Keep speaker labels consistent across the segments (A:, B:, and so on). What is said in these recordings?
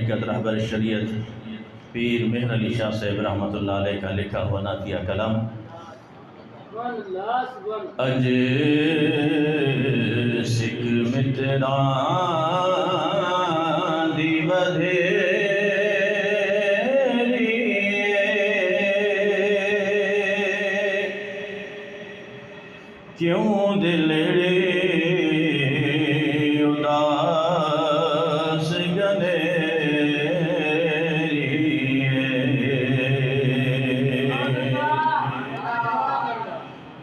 A: रहबर शरीयत पीर मेहर अली शाह साहब रहमतुल्लाह अलैह का लिखा हुआ नातिया कलाम। अज सिख मित्रा दी वधेरी क्यों दिलड़े उदास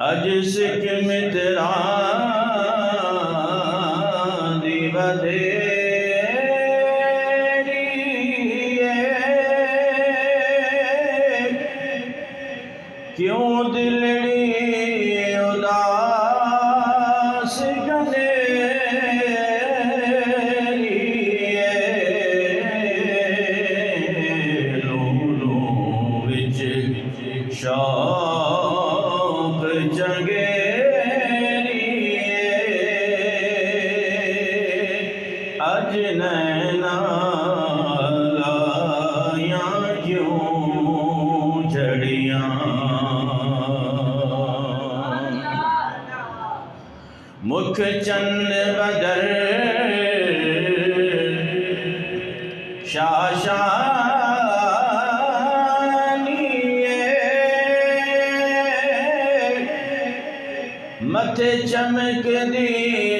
A: अज सिख मित्रा दी वधेरी क्यों दिलड़ी उदास गनेरी लूलू विच शौक जगेरी अज नैना लायां क्यों जड़ियां मुख चंद बदर मथे चमक दी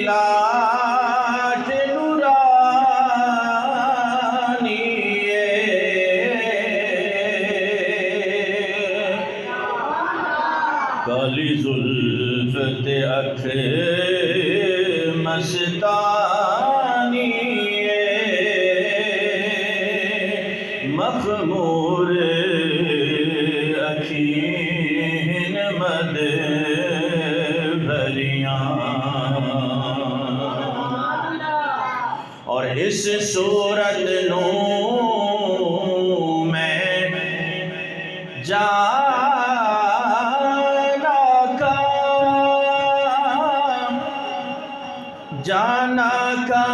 A: लाट नूरानी काली जुल्फ ते अख मस्तानी मखमूर अखीन मद और इस सूरत नूं मैं जाना का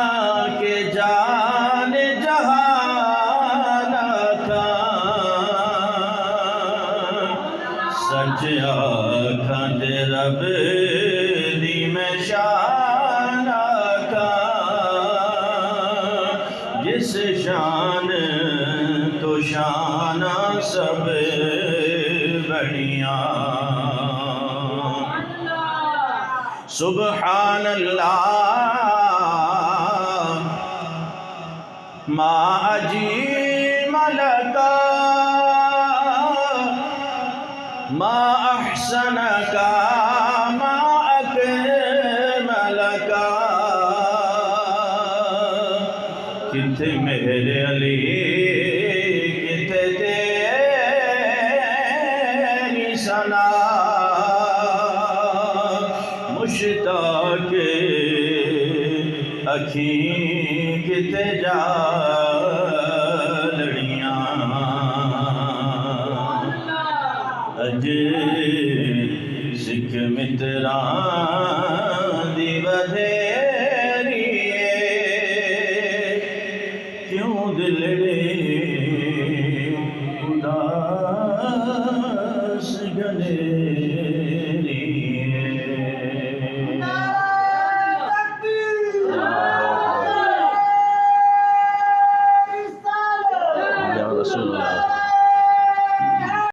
A: के जान जहाना का सच आखंड रब दी मैं शाना का जिस शान तो शाना सब बढ़िया सुबहान अल्लाह मा अजीमल का मा अहसन का मा अकमल का किथे मेरे अली किथे तेरी सना मुश्ताक अखी किते जा लड़ियां अज सिख मित्रा दी वधेरी क्यों दिलड़े उदास गनेरी Rasulullah